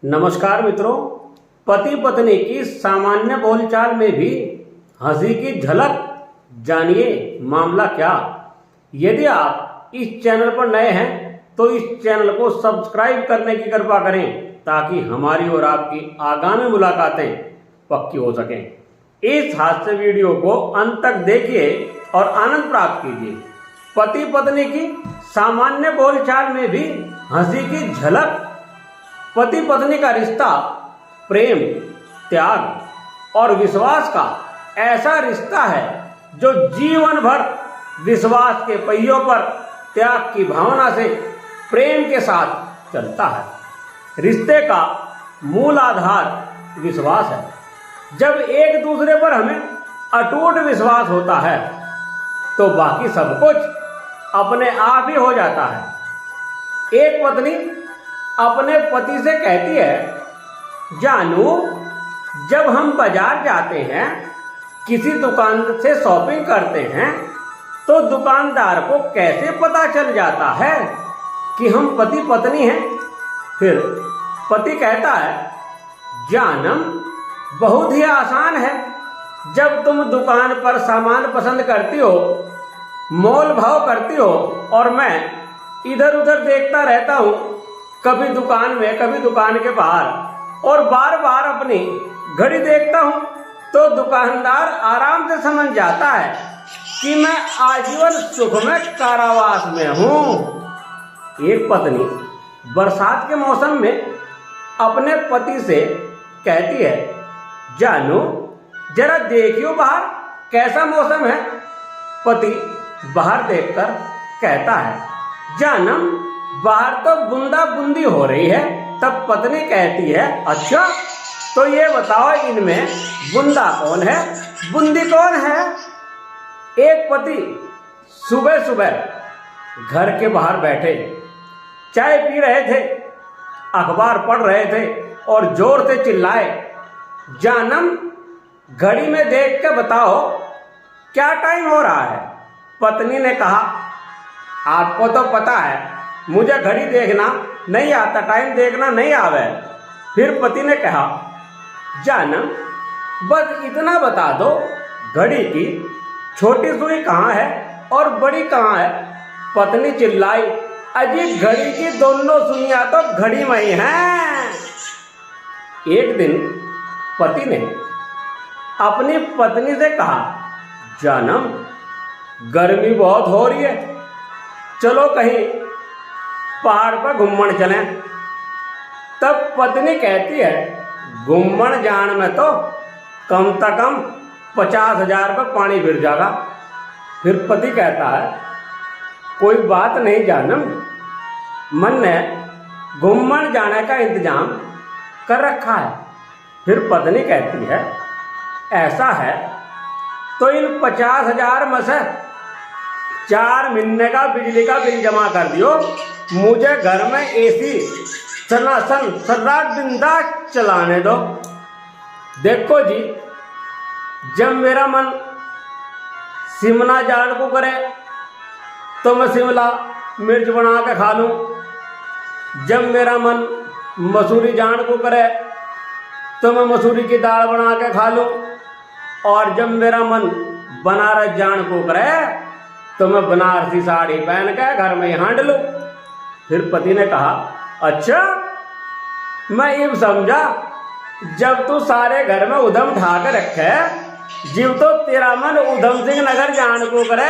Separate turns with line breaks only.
नमस्कार मित्रों, पति पत्नी की सामान्य बोलचाल में भी हंसी की झलक, जानिए मामला क्या। यदि आप इस चैनल पर नए हैं तो इस चैनल को सब्सक्राइब करने की कृपा करें ताकि हमारी और आपकी आगामी मुलाकातें पक्की हो सकें। इस हास्य वीडियो को अंत तक देखिए और आनंद प्राप्त कीजिए। पति पत्नी की सामान्य बोलचाल में भी हंसी की झलक। पति पत्नी का रिश्ता प्रेम, त्याग और विश्वास का ऐसा रिश्ता है जो जीवन भर विश्वास के पहियों पर त्याग की भावना से प्रेम के साथ चलता है। रिश्ते का मूल आधार विश्वास है। जब एक दूसरे पर हमें अटूट विश्वास होता है तो बाकी सब कुछ अपने आप ही हो जाता है। एक पत्नी अपने पति से कहती है, जानू, जब हम बाजार जाते हैं, किसी दुकान से शॉपिंग करते हैं, तो दुकानदार को कैसे पता चल जाता है कि हम पति पत्नी हैं। फिर पति कहता है, जानम, बहुत ही आसान है। जब तुम दुकान पर सामान पसंद करती हो, मोल भाव करती हो और मैं इधर उधर देखता रहता हूँ, कभी दुकान में कभी दुकान के बाहर, और बार बार अपनी घड़ी देखता हूँ, तो दुकानदार आराम से समझ जाता है कि मैं आजीवन सुख में कारावास में हूँ। एक पत्नी बरसात के मौसम में अपने पति से कहती है, जानू, जरा देखियो बाहर कैसा मौसम है। पति बाहर देखकर कहता है, जानम, बाहर तो बूंदा बूंदी हो रही है। तब पत्नी कहती है, अच्छा, तो ये बताओ इनमें बूंदा कौन है, बूंदी कौन है। एक पति सुबह सुबह घर के बाहर बैठे चाय पी रहे थे, अखबार पढ़ रहे थे और जोर से चिल्लाए, जानम, घड़ी में देख के बताओ क्या टाइम हो रहा है। पत्नी ने कहा, आपको तो पता है मुझे घड़ी देखना नहीं आता, टाइम देखना नहीं आवे। फिर पति ने कहा, जानम, बस इतना बता दो, घड़ी की छोटी सुई कहाँ है और बड़ी कहाँ है। पत्नी चिल्लाई, अजी, घड़ी की दोनों सुइयां तो घड़ी में ही हैं। एक दिन पति ने अपनी पत्नी से कहा, जानम, गर्मी बहुत हो रही है, चलो कहीं पहाड़ पर घूमने चलें। तब पत्नी कहती है, घूमने जाने में तो कम से कम 50,000 पर पानी फिर जाएगा। फिर पति कहता है, कोई बात नहीं जानम, मन ने घूमने जाने का इंतजाम कर रखा है। फिर पत्नी कहती है, ऐसा है तो इन 50,000 में से 4 महीने का बिजली का बिल जमा कर दियो, मुझे घर में एसी सनासन सर्राट बिंदास चलाने दो। देखो जी, जब मेरा मन शिमला जान को करे तो मैं शिमला मिर्च बना के खा लूँ। जब मेरा मन मसूरी जान को करे तो मैं मसूरी की दाल बना के खा लूँ। और जब मेरा मन बनारस जान को करे तो मैं बनारसी साड़ी पहन के घर में ही हांड लूँ। फिर पति ने कहा, अच्छा, मैं ये समझा जब तू सारे घर में उधम ढा के रखे, जीव तो तेरा मन उधम सिंह नगर जान को करे।